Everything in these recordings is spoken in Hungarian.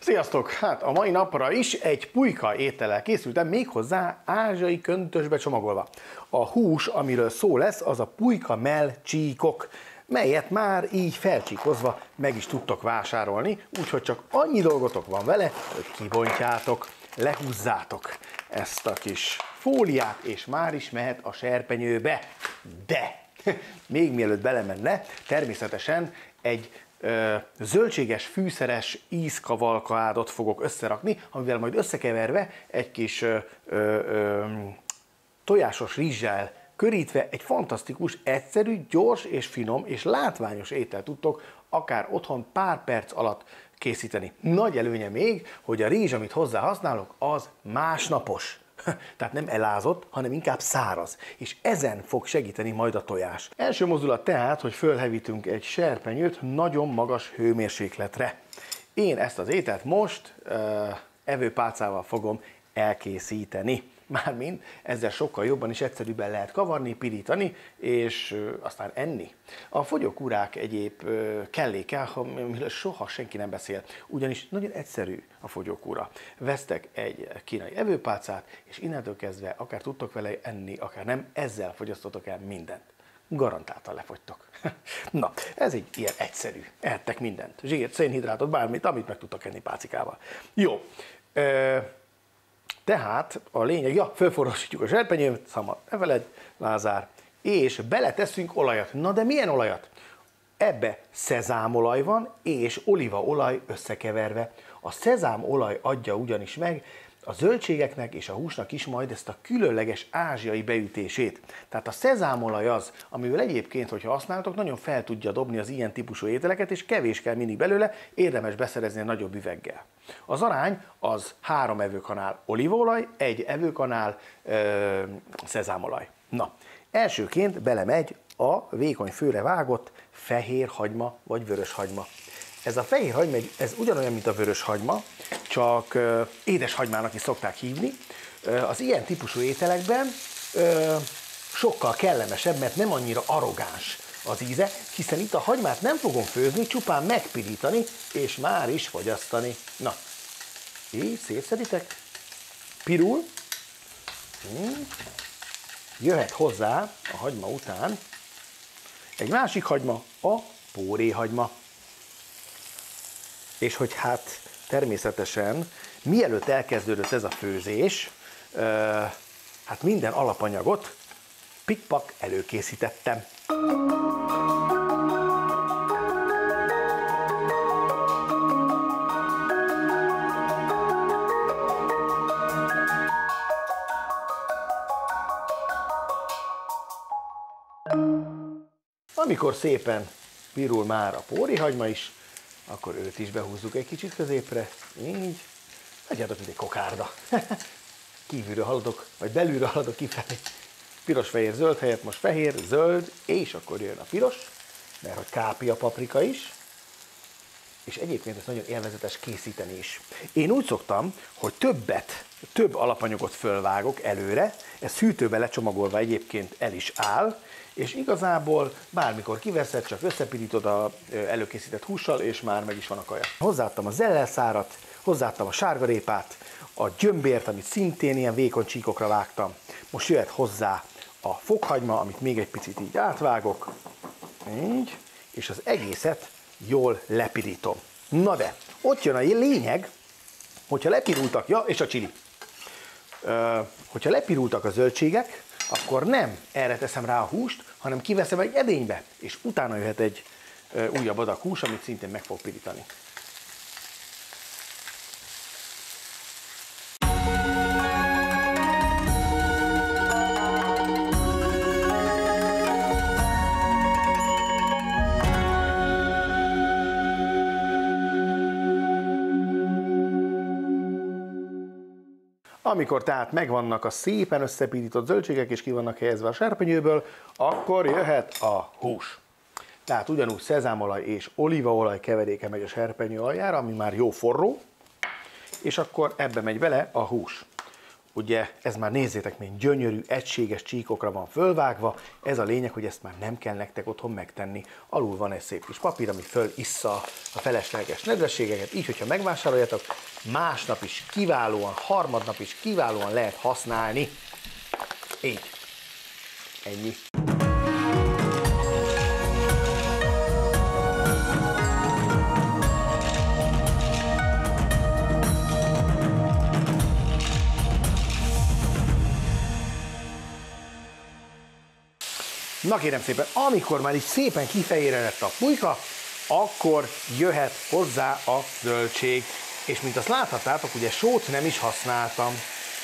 Sziasztok! Hát a mai napra is egy pulyka étellel készültem, méghozzá ázsiai köntösbe csomagolva. A hús, amiről szó lesz, az a pulyka mell csíkok, melyet már így felcsíkozva meg is tudtok vásárolni, úgyhogy csak annyi dolgotok van vele, hogy kibontjátok, lehúzzátok ezt a kis fóliát, és már is mehet a serpenyőbe. De még mielőtt belemenne, természetesen egy zöldséges, fűszeres ízkavalkádot fogok összerakni, amivel majd összekeverve egy kis tojásos rizssel körítve egy fantasztikus, egyszerű, gyors és finom és látványos ételt tudtok akár otthon pár perc alatt készíteni. Nagy előnye még, hogy a rizs, amit hozzá használok, az másnapos. Tehát nem elázott, hanem inkább száraz, és ezen fog segíteni majd a tojás. Első mozdulat tehát, hogy fölhevítünk egy serpenyőt nagyon magas hőmérsékletre. Én ezt az ételt most evőpálcával fogom elkészíteni. Mármint ezzel sokkal jobban és egyszerűbben lehet kavarni, pirítani, és aztán enni. A fogyókúrák egyéb kellékkel, amiről soha senki nem beszél, ugyanis nagyon egyszerű a fogyókúra. Vesztek egy kínai evőpálcát, és innentől kezdve akár tudtok vele enni, akár nem, ezzel fogyasztotok el mindent. Garantáltan lefogytok. Na, ez így ilyen egyszerű. Ehettek mindent. Zsírt, szénhidrátot, bármit, amit meg tudtok enni pácikával. Jó. Tehát a lényeg, fölforrósítjuk a serpenyőt, szabad, ne feledd, Lázár, és beleteszünk olajat. Na de milyen olajat? Ebbe szezámolaj van, és olívaolaj összekeverve. A szezámolaj adja ugyanis meg a zöldségeknek és a húsnak is majd ezt a különleges ázsiai beütését. Tehát a szezámolaj az, amivel egyébként, hogyha használtok, nagyon fel tudja dobni az ilyen típusú ételeket, és kevés kell mindig belőle, érdemes beszerezni a nagyobb üveggel. Az arány az 3 evőkanál olívaolaj, 1 evőkanál szezámolaj. Na, elsőként belemegy a vékony főre vágott fehér hagyma vagy vörös hagyma. Ez a fehér hagyma, ez ugyanolyan, mint a vörös hagyma, csak édeshagymának is szokták hívni. Az ilyen típusú ételekben sokkal kellemesebb, mert nem annyira arrogáns az íze, hiszen itt a hagymát nem fogom főzni, csupán megpirítani, és már is fogyasztani. Na, így szétszeditek, pirul, jöhet hozzá a hagyma után egy másik hagyma, a póréhagyma. És hogy hát természetesen, mielőtt elkezdődött ez a főzés, hát minden alapanyagot pikpak előkészítettem. Amikor szépen pirul már a póréhagyma is, akkor őt is behúzzuk egy kicsit középre, így, legyetek, mint egy kokárda. Kívülről haladok, vagy belülről haladok kifelé. Piros, fehér, zöld helyett most fehér, zöld, és akkor jön a piros, mert hogy kápi a paprika is, és egyébként ez nagyon élvezetes készíteni is. Én úgy szoktam, hogy több alapanyagot fölvágok előre, ez hűtőbe lecsomagolva egyébként el is áll, és igazából bármikor kiveszed, csak összepirítod az előkészített hússal, és már meg is van a kaja. Hozzáadtam a zellelszárat, hozzáadtam a sárgarépát, a gyömbért, amit szintén ilyen vékony csíkokra vágtam. Most jöhet hozzá a fokhagyma, amit még egy picit így átvágok, így, és az egészet jól lepirítom. Na de, ott jön a lényeg, hogyha lepirultak, és a csili. Hogyha lepirultak a zöldségek, akkor nem erre teszem rá a húst, hanem kiveszem egy edénybe, és utána jöhet egy újabb adag hús, amit szintén meg fog pirítani. Amikor tehát megvannak a szépen összepirított zöldségek, és ki vannak helyezve a serpenyőből, akkor jöhet a hús. Tehát ugyanúgy szezámolaj és olívaolaj keveréke megy a serpenyő aljára, ami már jó forró, és akkor ebbe megy bele a hús. ugye ez már nézzétek, milyen gyönyörű, egységes csíkokra van fölvágva. Ez a lényeg, hogy ezt már nem kell nektek otthon megtenni. Alul van egy szép kis papír, ami fölissza a felesleges nedvességeket. Így, hogyha megvásároljátok, másnap is kiválóan, harmadnap is kiválóan lehet használni. Így. Ennyi. Na kérem szépen, amikor már így szépen kifehéredett a pulyka, akkor jöhet hozzá a zöldség. És mint azt láthattátok, ugye sót nem is használtam.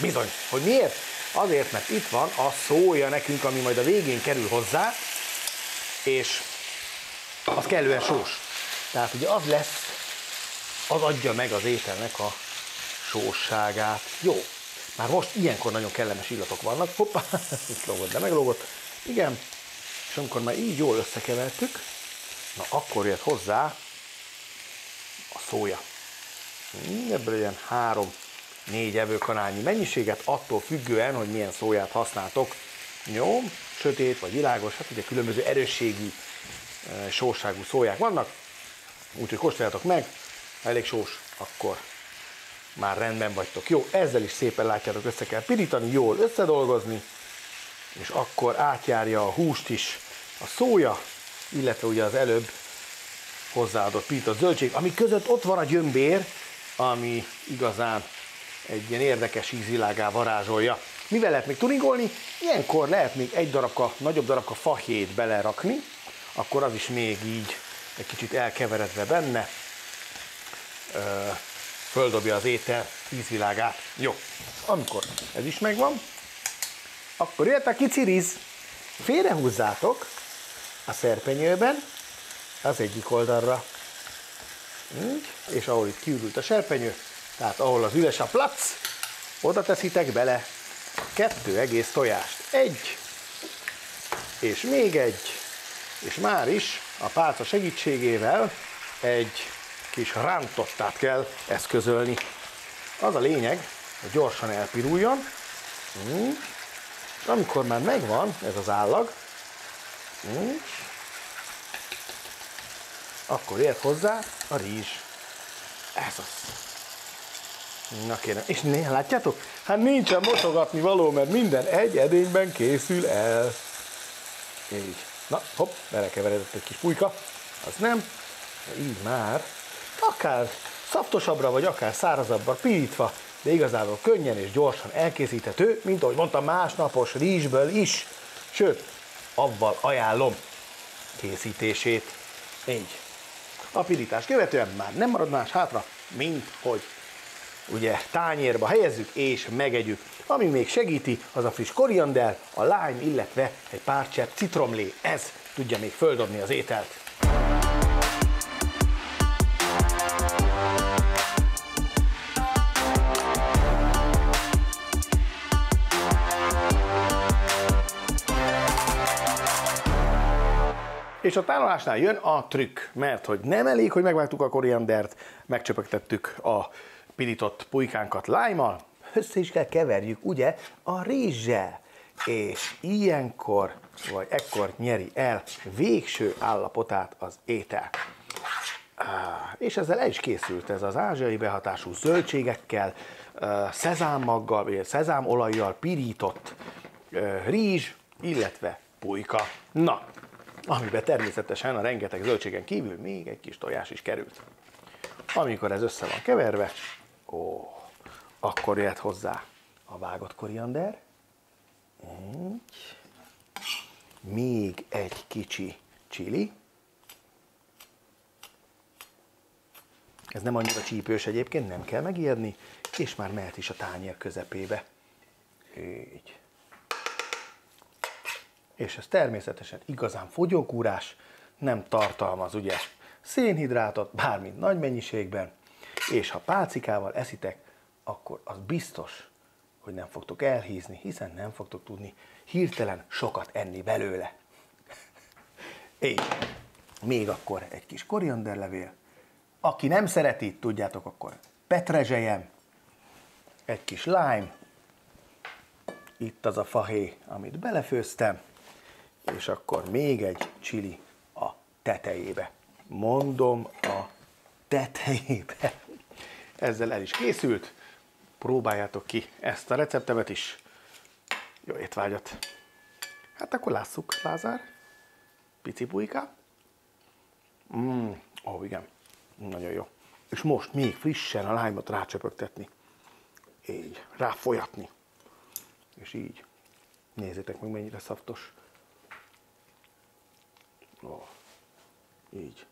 Bizony, hogy miért? Azért, mert itt van a szója nekünk, ami majd a végén kerül hozzá, és az kellően sós. Tehát ugye az lesz, az adja meg az ételnek a sósságát. Jó, már most ilyenkor nagyon kellemes illatok vannak. Hoppá, itt lógott, de meglógott. Igen. És amikor már így jól összekevertük, na akkor jött hozzá a szója. Ebből ilyen 3-4 evőkanálnyi mennyiséget, attól függően, hogy milyen szóját használtok. Jó, sötét vagy világos, hát ugye különböző erősségű, sósságú szóják vannak, úgyhogy kóstoljátok meg, ha elég sós, akkor már rendben vagytok. Jó, ezzel is szépen látjátok, össze kell pirítani, jól összedolgozni, és akkor átjárja a húst is a szója, illetve ugye az előbb hozzáadott pirított zöldség, ami között ott van a gyömbér, ami igazán egy ilyen érdekes ízvilággá varázsolja. Mivel lehet még tuningolni? Ilyenkor lehet még egy darabka, nagyobb darabka fahét belerakni, akkor az is még így egy kicsit elkeveredve benne földobja az étel ízvilágát. Jó, amikor ez is megvan, akkor jött a kicsi rizs. Félrehúzzátok a szerpenyőben az egyik oldalra. És ahol itt kiürült a serpenyő, tehát ahol az üres a plac, oda teszitek bele 2 egész tojást. 1, és még 1, és már is a pálca segítségével egy kis rántottát kell eszközölni. Az a lényeg, hogy gyorsan elpiruljon. Amikor már megvan ez az állag, akkor ért hozzá a rizs. Ez az. Na kérem, és látjátok? Hát nincsen mosogatni való, mert minden egy edényben készül el. Így. Na, hopp, belekeveredett egy kis pulyka. Az nem. Így már akár szaftosabbra, vagy akár szárazabbra pirítva, de igazából könnyen és gyorsan elkészíthető, mint ahogy mondtam, másnapos rizsből is. Sőt, avval ajánlom készítését. Így. A pirítás követően már nem marad más hátra, mint hogy ugye tányérba helyezzük és megegyük. Ami még segíti, az a friss koriander, a lime, illetve egy pár csepp citromlé. Ez tudja még földobni az ételt. És a tárolásnál jön a trükk, mert hogy nem elég, hogy megvágtuk a koriandert, megcsöpögtettük a pirított pulykánkat lime-mal, össze is kell keverjük, ugye, a rizssel. És ilyenkor, vagy ekkor nyeri el végső állapotát az étel. És ezzel el is készült ez az ázsiai behatású zöldségekkel, szezámmaggal, vagy szezámolajjal pirított rizs, illetve pulyka. Na, amiben természetesen a rengeteg zöldségen kívül még egy kis tojás is került. Amikor ez össze van keverve, akkor jöhet hozzá a vágott koriander, még egy kicsi chili, ez nem annyira csípős egyébként, nem kell megijedni, és már mehet is a tányér közepébe. Így. És ez természetesen igazán fogyókúrás, nem tartalmaz ugye szénhidrátot, bármint nagy mennyiségben, és ha pálcikával eszitek, akkor az biztos, hogy nem fogtok elhízni, hiszen nem fogtok tudni hirtelen sokat enni belőle. Így. Még akkor egy kis korianderlevél. Aki nem szereti, tudjátok, akkor petrezselyem, egy kis lime, Itt az a fahéj, amit belefőztem, és akkor még egy csili a tetejébe. Mondom, a tetejébe. Ezzel el is készült. Próbáljátok ki ezt a receptemet is. Jó étvágyat! Hát akkor lásszuk, Lázár. Pici pulyka. Ó, igen. Nagyon jó. És most még frissen a lájmot rácsöpögtetni. Így. Ráfolyatni. És így. Nézzétek meg, mennyire szaftos. Ó. Így.